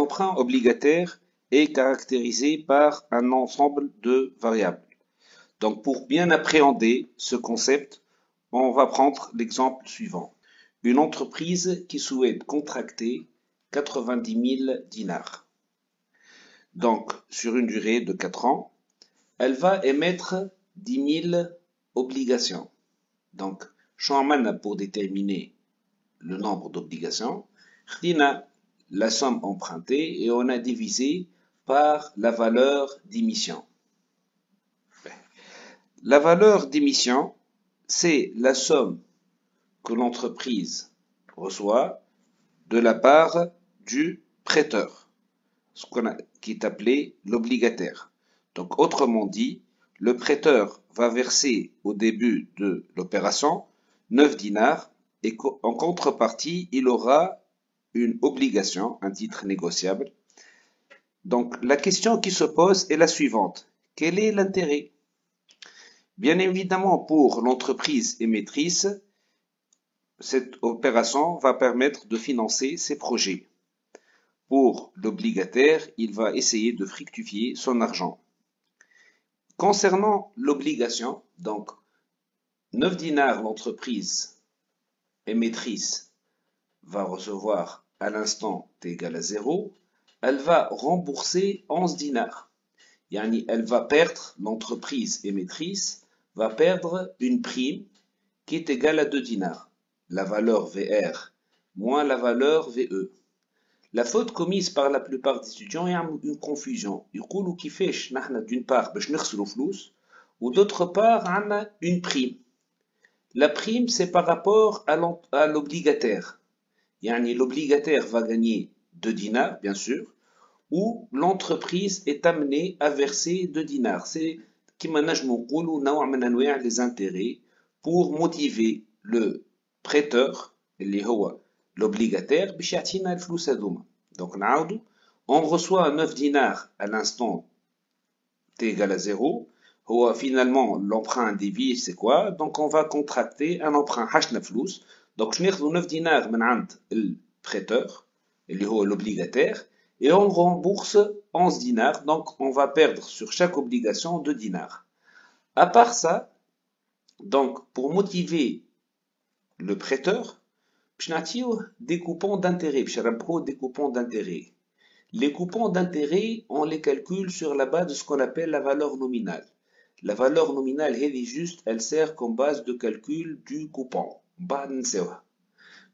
L'emprunt obligataire est caractérisé par un ensemble de variables. Donc, pour bien appréhender ce concept, on va prendre l'exemple suivant. Une entreprise qui souhaite contracter 90 000 dinars. Donc, sur une durée de 4 ans, elle va émettre 10 000 obligations. Donc, Chouamana pour déterminer le nombre d'obligations, Khtina la somme empruntée et on a divisé par la valeur d'émission. La valeur d'émission, c'est la somme que l'entreprise reçoit de la part du prêteur, qui est appelé l'obligataire. Donc, autrement dit, le prêteur va verser au début de l'opération 9 dinars et en contrepartie, il aura une obligation, un titre négociable. Donc, la question qui se pose est la suivante. Quel est l'intérêt? Bien évidemment, pour l'entreprise émettrice, cette opération va permettre de financer ses projets. Pour l'obligataire, il va essayer de fructifier son argent. Concernant l'obligation, donc 9 dinars, l'entreprise émettrice va recevoir à l'instant t égale à 0, elle va rembourser 11 dinars. Yani, elle va perdre, l'entreprise émettrice va perdre une prime qui est égale à 2 dinars. La valeur VR moins la valeur VE. La faute commise par la plupart des étudiants est une confusion. Ils disent كيفاش نحن d'une part باش نخسروا فلوس ou d'autre part عندنا une prime. La prime c'est par rapport à l'obligataire. Yani l'obligataire va gagner 2 dinars bien sûr ou l'entreprise est amenée à verser 2 dinars. C'est كما نجمو نقولوا نوع من انواع les intérêts pour motiver le prêteur اللي هو l'obligataire باش يعطينا الفلوس هذوما. Donc نعاودو on reçoit 9 dinars à l'instant t égale à 0. هو finalement l'emprunt indévié c'est quoi? Donc on va contracter un emprunt حشنا فلوس. Donc ناخذو 9 dinars من عند الprêteur اللي هو l'obligataire et on rembourse 11 dinars. Donc on va perdre sur chaque obligation 2 dinars. À part ça, donc pour motiver le prêteur, des coupons d'intérêt, des coupons d'intérêt. Les coupons d'intérêt, on les calcule sur la base de ce qu'on appelle la valeur nominale. La valeur nominale, elle est juste, elle sert comme base de calcul du coupon.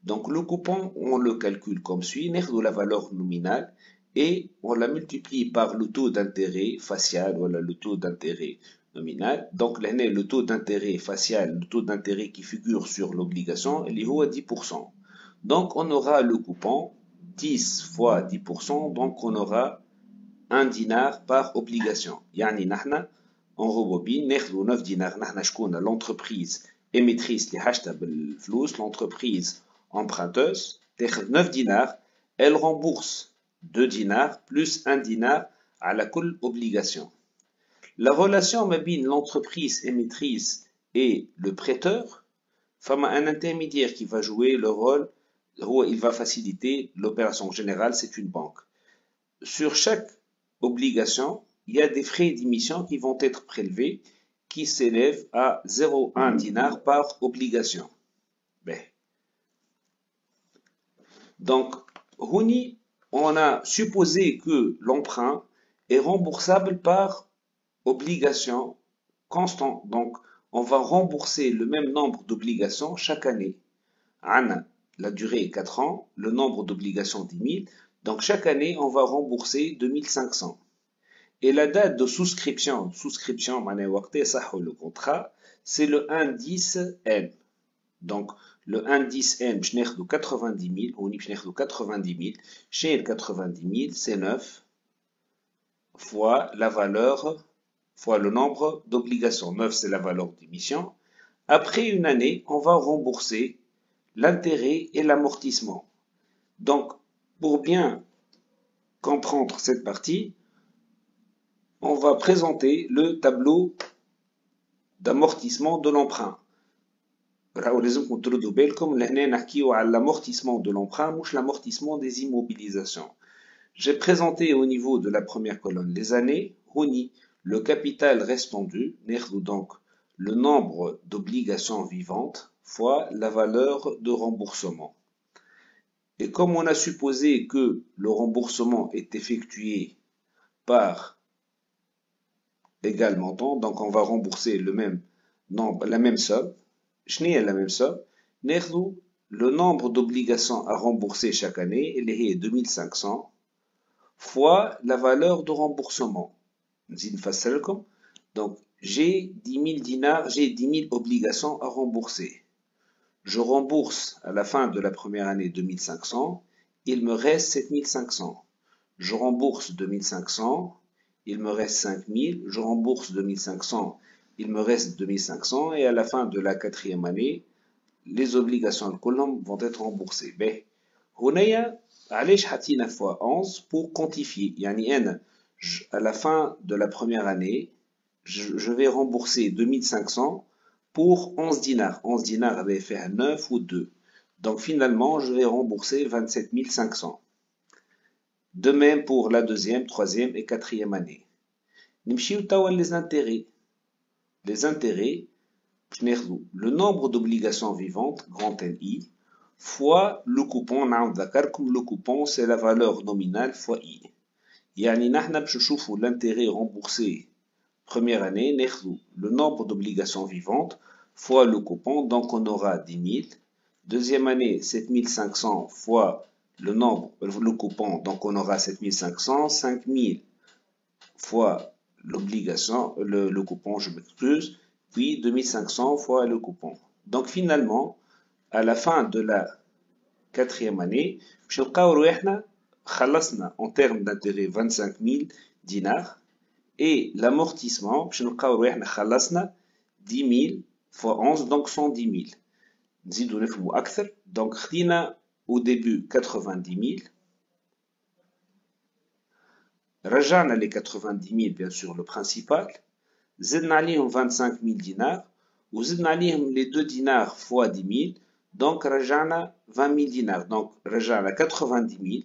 Donc le coupon, on le calcule comme suit, la valeur nominale et on la multiplie par le taux d'intérêt facial, voilà le taux d'intérêt nominal. Donc le taux d'intérêt facial, le taux d'intérêt qui figure sur l'obligation, il est à 10%. Donc on aura le coupon 10 fois 10%, donc on aura 1 dinar par obligation. Yani nahna, on rebobine, 9 dinars, nahna shkouna, l'entreprise émettrice li hachta bil flous, l'entreprise emprunteuse, 9 dinars, elle rembourse 2 dinars plus 1 dinar à la kull obligation. La relation mabine l'entreprise émettrice et le prêteur, fama un intermédiaire qui va jouer le rôle, il va faciliter l'opération générale, c'est une banque. Sur chaque obligation, il y a des frais d'émission qui vont être prélevés, qui s'élèvent à 0,1 dinar par obligation. Donc, on a supposé que l'emprunt est remboursable par obligation constante. Donc, on va rembourser le même nombre d'obligations chaque année. La durée est 4 ans, le nombre d'obligations 10 000. Donc, chaque année, on va rembourser 2500. Et la date de souscription, le contrat, c'est le 1-10-N. Donc, le 1-10-N, je n'ai 90 000, on y 90 000. Chez le 90 000, c'est 9 fois la valeur, fois le nombre d'obligations. 9, c'est la valeur d'émission. Après une année, on va rembourser l'intérêt et l'amortissement. Donc, pour bien comprendre cette partie, on va présenter le tableau d'amortissement de l'emprunt. L'amortissement de l'emprunt, mouche l'amortissement des immobilisations. J'ai présenté au niveau de la première colonne les années. Huni, le capital restendu, donc le nombre d'obligations vivantes fois la valeur de remboursement. Et comme on a supposé que le remboursement est effectué par égal montant, donc on va rembourser le même nombre, la même somme. Je n'ai la même somme. Le nombre d'obligations à rembourser chaque année, il est 2500 fois la valeur de remboursement. Donc, j'ai 10 000 dinars, j'ai 10 000 obligations à rembourser. Je rembourse à la fin de la première année 2500, il me reste 7500. Je rembourse 2500, il me reste 5000. Je rembourse 2500, il me reste 2500. Et à la fin de la quatrième année, les obligations de colonne vont être remboursées. Mais, هنايا علاش حطينا fois 11 pour quantifier. يعني à la fin de la première année, je vais rembourser 2500 pour 11 dinars. 11 dinars avait fait 9 ou 2. Donc finalement, je vais rembourser 27 500. De même pour la deuxième, troisième et quatrième année. Les intérêts. Les intérêts, le nombre d'obligations vivantes, grand NI, fois le coupon, le coupon c'est la valeur nominale fois I. يعني نحن باش نشوفوا l'intérêt remboursé première année, le nombre d'obligations vivantes fois le coupon, donc on aura 10 000. Deuxième année, 7500 fois le nombre, le coupon, donc on aura 7500, 5000 fois l'obligation, le coupon, je m'excuse, puis 2500 fois le coupon. Donc finalement, à la fin de la quatrième année, en termes d'intérêt 25 000 dinars et l'amortissement, 10 000 fois 11, donc 110 000. Donc, au début 90 000. رجعنا les 90 000 bien sûr le principal. زدنا عليهم 25 000 dinars. وزدنا عليهم les 2 dinars fois 10 000. Donc رجعنا 20 000 dinars. Donc رجعنا 90 000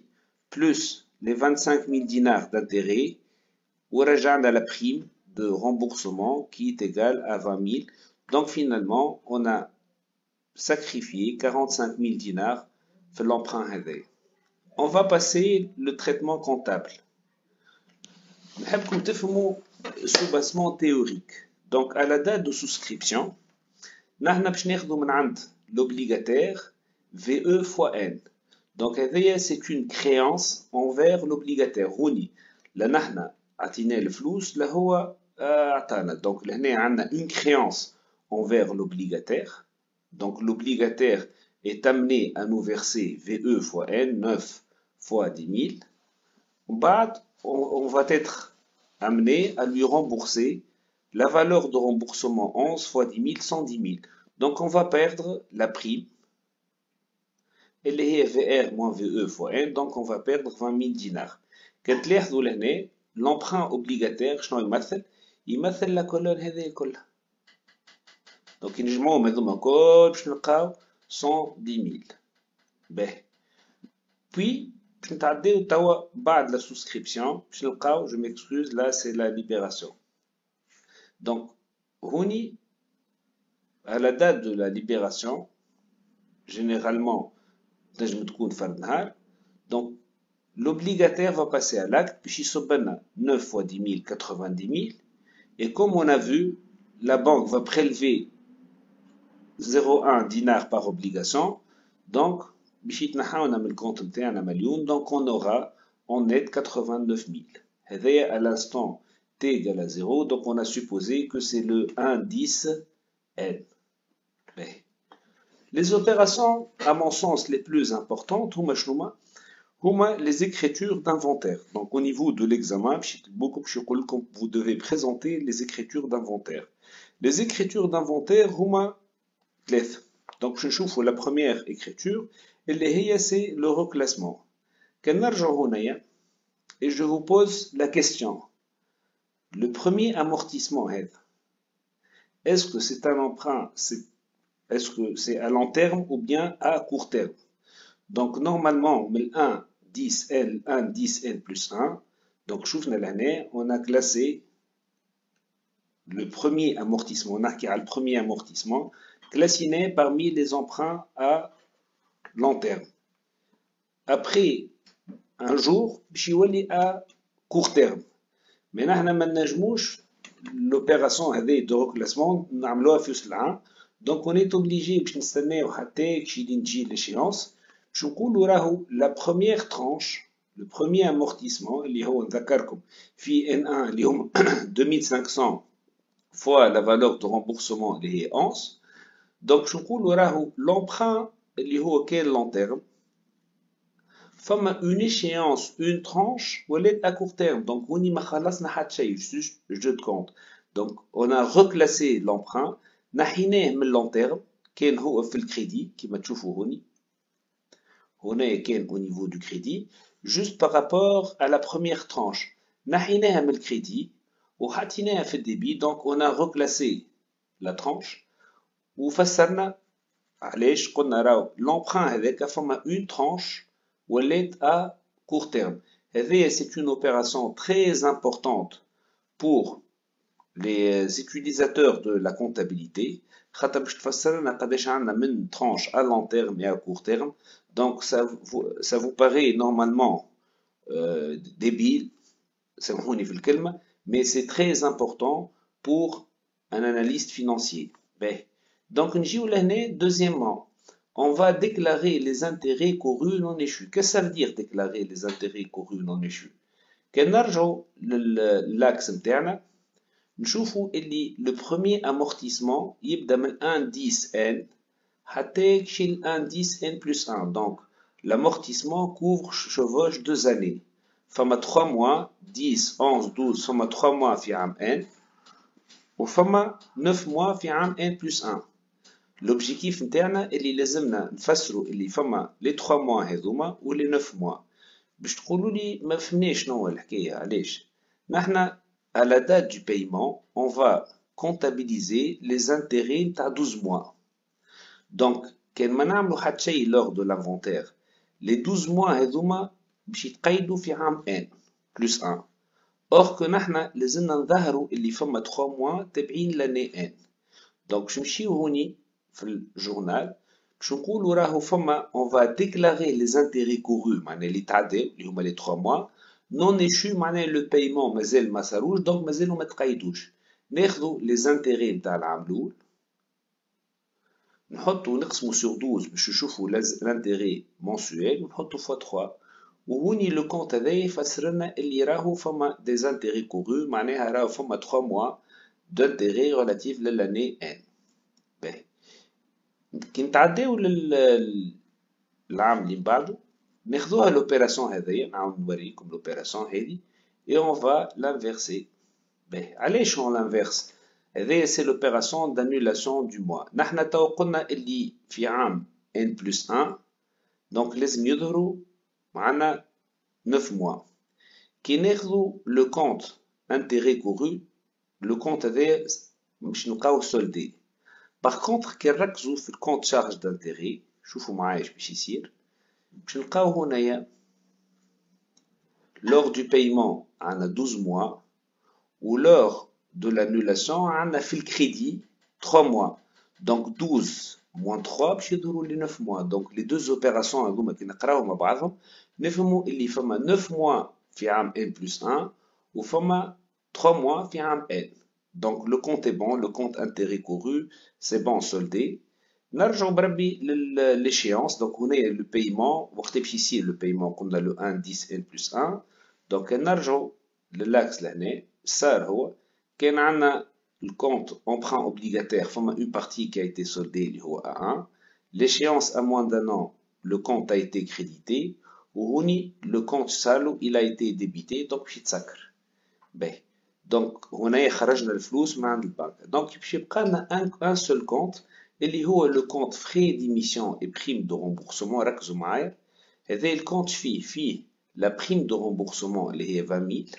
plus les 25 000 dinars d'intérêt. ورجعنا la prime de remboursement qui est égale à 20 000. Donc finalement on a sacrifié 45 000 dinars في l'emprunt هذا. On va passer le traitement comptable. نحبكم تفهموا soubassement théorique. Donc à la date de souscription, نحن باش ناخذوا من عند l'obligataire VE fois N. Donc c'est une créance envers l'obligataire. هوني لا نحن عطيناه الفلوس لا هو عطانا. Donc لهنا عندنا une créance envers l'obligataire. Donc l'obligataire est amené à nous verser VE fois N, 9 fois 10 000. On va être amené à lui rembourser la valeur de remboursement 11 fois 10 000, 110 000. Donc on va perdre la prime. Elle est VR moins VE fois N, donc on va perdre 20 000 dinars. L'emprunt obligataire, il مثل la colonne هذه كلها. Donc نجمعوا هذوما الكل باش نلقاو 110 000. Puis باش نتعداو توا بعد la souscription باش نلقاو, je m'excuse, là c'est la libération. Donc هوني à la date de la libération, généralement تنجم تكون فرد نهار. Donc l'obligataire va passer à l'acte باش يصب لنا 9 fois 10 000, 90 000. Et comme on a vu, la banque va prélever 0,1 dinar par obligation. Donc باش يتنحاونا من الكونت نتاعنا مليون. Donc on aura en net 89 000. هذايا à l'instant t égale à 0. Donc on a supposé que c'est le 1,10 N. Les opérations, à mon sens, les plus importantes, les écritures d'inventaire. Donc, au niveau de l'examen, vous devez présenter les écritures d'inventaire. Les écritures d'inventaire, donc, je trouve la première écriture, c'est le reclassement. Et je vous pose la question. Le premier amortissement, est-ce que c'est un emprunt, est-ce que c'est à long terme ou bien à court terme? Donc, normalement, le 1, 10 N, 1, 10 N plus 1. Donc, شوفنا l'année, on a classé le premier amortissement. On a le premier amortissement classiné parmi les emprunts à long terme. Après un jour, باش يولي à court terme. Mais نحنا ما نجموش l'opération de reclassement نعملوها في وسط العام. Donc on est obligé باش نستناو حتى كي تجي l'échéance. باش نقولوا راهو la première tranche, le premier amortissement اللي هو نذكركم في N1 اللي هم 2500 fois la valeur de remboursement اللي هي 11. Donc باش نقولوا راهو l'emprunt اللي هو كان long terme فما une échéance, une tranche ولات à court terme. Donc هوني ما خلصنا حتى شيء, juste jeu de compte. Donc on a reclassé l'emprunt, نحيناه من long terme كان هو في الكريدي كما تشوفوا هوني. هنا كان au niveau du crédit, juste par rapport à la première tranche. نحيناها من الكريدي وحطيناها في الديبي. Donc on a reclassé la tranche وفسرنا علاش قلنا راهو l'emprunt هذاك فما une tranche ولات à court terme. C'est une opération très importante pour les utilisateurs de la comptabilité. خاطر باش تفسر لنا قداش عندنا من tranche à long terme et à court terme. Donc ça vous paraît normalement débile, سامحوني في الكلمة, mais c'est très important pour un analyste financier. Donc نجيو لهنا deuxièmement. On va déclarer les intérêts courus non échus. Qu'est-ce que ça veut dire déclarer les intérêts courus non échus? كان نرجعوا للاكس نتاعنا نشوفوا اللي le premier amortissement يبدا من 1 10 n حتى يمشي ل 1 10 n plus 1. Donc l'amortissement chevauche 2 années. فما 3 mois 10 11 12 فما 3 mois في عام n وفما 9 mois في عام n plus 1. L'objectif نتاعنا اللي لازمنا نفسروا اللي فما لي 3 mois هذوما و لي 9 mois. باش تقولوا لي ما فهمناش شنو الحكايه علاش. نحنا à la date du paiement, on va comptabiliser les intérêts نتاع 12 mois. Donc كان ما نعملوا حتى شيء lors de l'inventaire, les 12 mois هذوما باش يتقيدوا في عام n plus 1. Or que نحنا لازمنا نظهروا اللي فما 3 mois تابعين لاني n. Donc باش نمشيو هوني في الجورنال باش نقولوا راهو فما on va déclarer les intérêts courus معناها اللي تعداو اللي هما لي 3 mois non échus معناها لو بايمون مازال ما صاروش دونك مازالو ما تقيدوش. ناخذوا لي زانتيري نتاع العام الاول نحطوا نقسموا sur 12 باش نشوفوا لانتيري mensuel ونحطوا fois 3 وهوني لو كونت هذايا يفسر لنا اللي راهو فما دي زانتيري كورو معناها راهو فما 3 mois d'intérêt relatif للاني n. باهي كي نتعداو للعام اللي بعده ناخذوها l'opération هذيا نعاود نوريكم l'opération هذي et on va l'inverser. باهي علاش on l'inverse؟ هذيا c'est l'opération d'annulation du mois. نحنا تو قلنا اللي في عام n plus 1 donc لازم يظهروا معنا 9 mois. كي ناخذوا le compte intérêt couru le compte هذايا باش نلقاوه soldé. Par contre كي نركزوا في الكونت شارج d'intérêt شوفوا معايا اش باش يصير. باش نلقاو هنايا lors du paiement عندنا 12 mois ou lors de l'annulation عندنا في الكريدي 3 mois. Donc 12 moins 3 باش يظهروا لي 9 mois. Donc les deux opérations هذوما كي نقراوهم مع بعضهم نفهموا اللي فما 9 mois في عام n plus 1 وفما 3 mois في عام n. Donc le compte est bon, le compte intérêt couru c'est bon soldé. نرجعوا بربي l'échéance. Donc هنا le paiement وقت باش يصير le paiement قلنا le 1 10 n plus 1. Donc نرجعوا للاكس لهنا صار هو كان عندنا le compte emprunt obligataire فما une partie qui a été soldée اللي هو A1. L'échéance à moins d'un an le compte a été crédité وهوني le compte saldo il a été débité donc باش يتسكر. باهي دونك هنايا خرجنا الفلوس من عند البنك. دونك باش يبقى لنا ان سول كونت اللي هو لو كونت فري ديميسيون اي بريم دو رومبورسمون. ركزوا معايا هذا الكونت فيه لا بريم دو رومبورسمون اللي هي 20000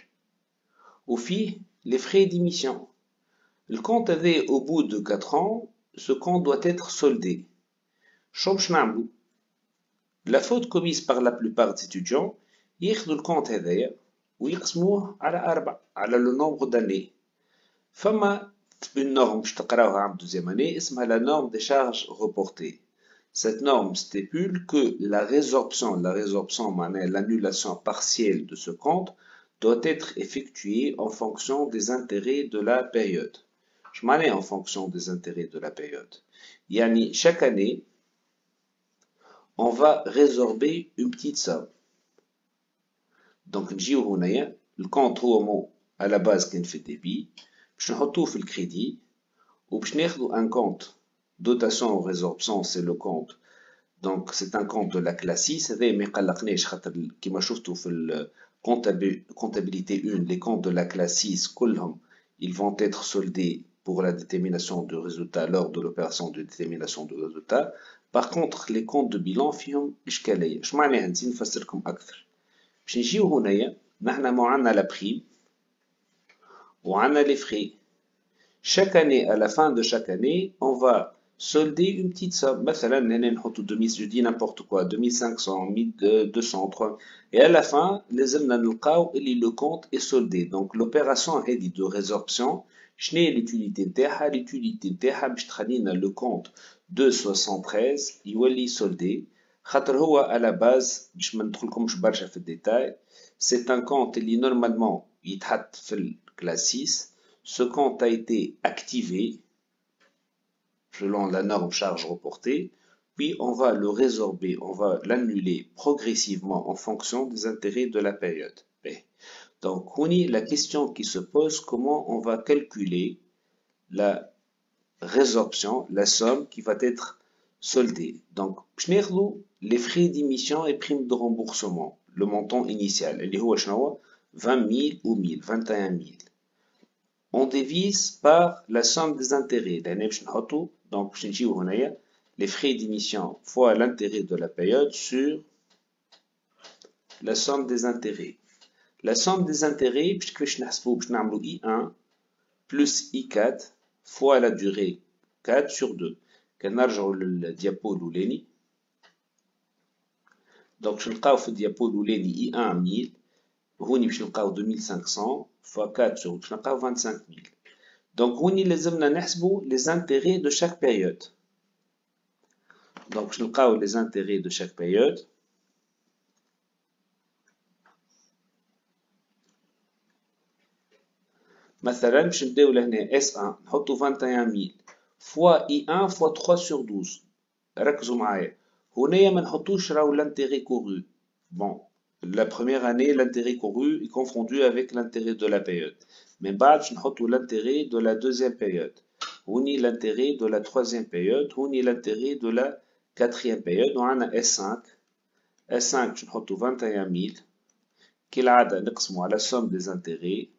وفيه لي فري ديميسيون. الكونت هذا au bout de 4 ans ce compte doit être soldé. شو باش نعملو؟ La faute commise par la plupart des étudiants, ياخذوا الكونت هذايا ويقسموه على 4 على le nombre d'années. فما une norme باش تقراوها عام deuxième année اسمها la norme des charges reportées. Cette norme stipule que la résorption معناها l'annulation partielle de ce compte doit être effectuée en fonction des intérêts de la période. Je m'en ai en fonction des intérêts de la période. Yani, chaque année, on va résorber une petite somme. Donc, le compte à la base qui fait débit, je retrouve le crédit, ou je un compte dotation ou résorption, c'est le compte. Donc, c'est un compte de la classe 6. Qui m'a chauffé le comptabilité 1, les comptes de la classe 6, ils vont être soldés pour la détermination du résultat lors de l'opération de détermination du résultat. Par contre, les comptes de bilan فيهم إشكالية. إيش معناها؟ نفسركم أكثر. باش نجيو هنايا نحنا ما عندنا la prime وعندنا les frais. Chaque année, à la fin de chaque année, on va solder une petite somme. مثلا هنا نحطو 2000, je dis n'importe quoi, 2500, 1200, 300. Et à la fin, لازمنا نلقاو اللي le compte est soldé. Donc l'opération هذه de résorption, شنو هي l'utilité نتاعها؟ l'utilité نتاعها باش تخلينا le compte 273 يولي soldé. خاطر هو à la base باش ما ندخلكمش برشا في الديتاي. C'est un compte اللي normalement يتحط في الكلاس 6. Ce compte a été activé selon la norme charge reportée, puis on va le résorber, on va l'annuler progressivement en fonction des intérêts de la période. Donc, la question qui se pose, comment on va calculer la résorption, la somme qui va être soldée. Donc, les frais d'émission et primes de remboursement, le montant initial, 20 000 ou 1000, 21 000. On divise par la somme des intérêts. Donc, les frais d'émission fois l'intérêt de la période sur la somme des intérêts. La somme des intérêts, I1 plus I4 fois la durée 4 sur 2. Le diapo l'ouleni. Donc, je vais le diapo l'ouleni I1 1000. هوني باش نلقاو 2500 fois 4 sur باش نلقاو 25000. Donc هوني لازمنا نحسبوا les intérêts de chaque période. Donc باش نلقاو les intérêts de chaque période. مثلا باش نبداو لهنا S1 نحطو 21000 fois I1 fois 3 sur 12. ركزوا معايا. هنايا ما نحطوش راهو l'intérêt couru. Bon. La première année, l'intérêt couru est confondu avec l'intérêt de la période. Mais بعد نحطو l'intérêt de la deuxième période. هوني l'intérêt de la troisième période. هوني l'intérêt de la quatrième période. وعنا S5. S5 نحطو 21000. كالعادة نقسمو على somme des intérêts.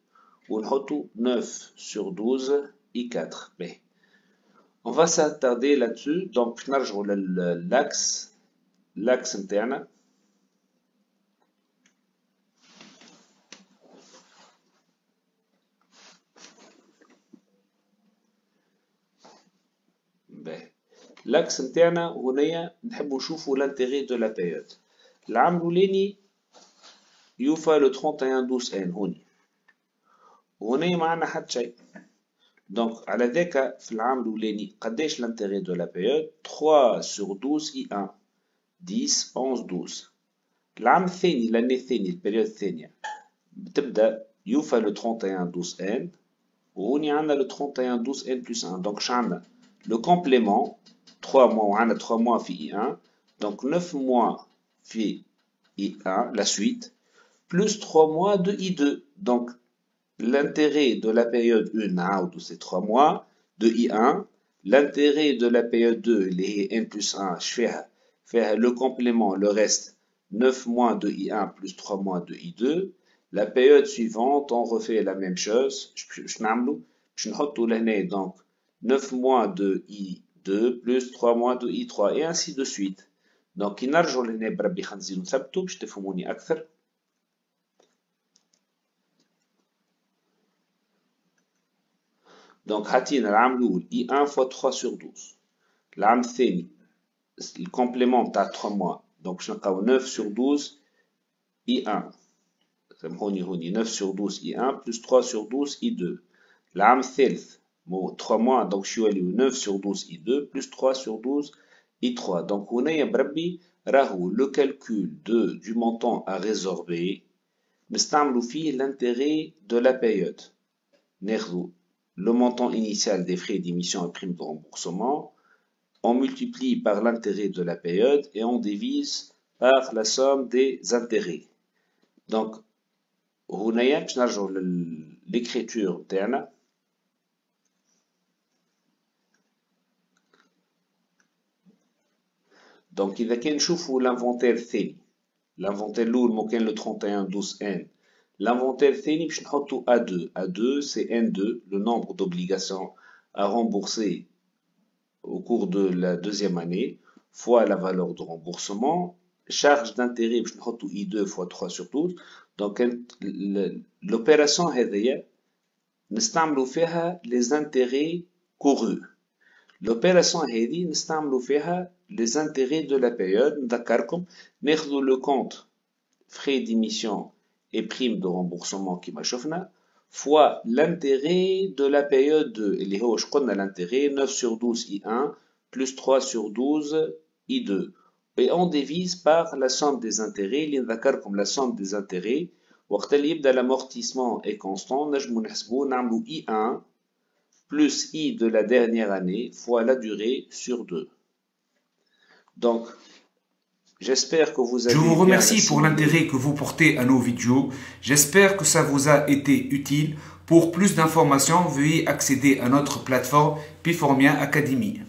ونحطو 9 sur 12 I4. B. On va s'attarder là-dessus. Donc نرجعو l'axe. L'axe نتاعنا. L'axe نتاعنا هنايا نحبو نشوفو l'intérêt de la période. العام الأولاني يوفى le 31/12 هوني. وهنايا ما عندنا حتى شيء. دونك على ذاك في العام الأولاني قداش l'intérêt de la période 3 sur 12 I1 10 11 12. العام الثاني l'année الثانية البريود الثانية بتبدأ يوفى le 31/12 وهوني عندنا le 31/12 plus 1. دونك شعندنا le complément 3 mois, on a 3 mois في I1, donc 9 mois في I1, la suite, plus 3 mois de I2. Donc, l'intérêt de la période 1, c'est 3 mois de I1, l'intérêt de la période 2, les N plus 1, je fais le complément, le reste, 9 mois de I1 plus 3 mois de I2. La période suivante, on refait la même chose, donc 9 mois de I2 plus 3 mois de I3 et ainsi de suite. Donc, نرجعوا لهنا بربي خنزيرو نثبتو باش تفهموني أكثر. Donc, حاطين العام الأول I1 fois 3 sur 12. العام الثاني الكومبليمون تاع 3 mois Donc, je n'ai 9 sur 12 I1. 9 sur 12 I1 plus 3 sur 12 I2. L'âme الثالث 3 mois, donc je suis allé 9 sur 12 I2 plus 3 sur 12 I3. Donc, on a le calcul du montant à résorber. نستعملوا فيه l'intérêt de la période. Le montant initial des frais d'émission et primes de remboursement, on multiplie par l'intérêt de la période et on divise par la somme des intérêts. Donc, هنايا باش نرجعوا l'écriture تاعنا. Donc, إذا كان نشوفوا l'inventaire الثاني. L'inventaire الأول مو كان le 31 12 N. L'inventaire الثاني باش نحطو A2. A2 c'est N2, le nombre d'obligations à rembourser au cours de la deuxième année, fois la valeur de remboursement. Charge d'intérêt باش نحطو I2 fois 3 sur 12. Donc, l'opération هذيا نستعملو فيها les intérêts courus. L'opération هذه نستعملو فيها les intérêts de la période. نذكركم ناخذو le compte frais d'émission et primes de remboursement كيما شفنا fois l'intérêt de la période 2 اللي هو قلنا l'intérêt 9 sur 12 I1 plus 3 sur 12 I2 et on divise par la somme des intérêts اللي نذكركم la somme des intérêts وقت اللي يبدا l'amortissement est constant نجمو نحسبو نعملو I1 plus I de la dernière année fois la durée sur 2. Donc, j'espère que vous avez... Je vous remercie pour l'intérêt que vous portez à nos vidéos. J'espère que ça vous a été utile. Pour plus d'informations, veuillez accéder à notre plateforme Piformia Academy.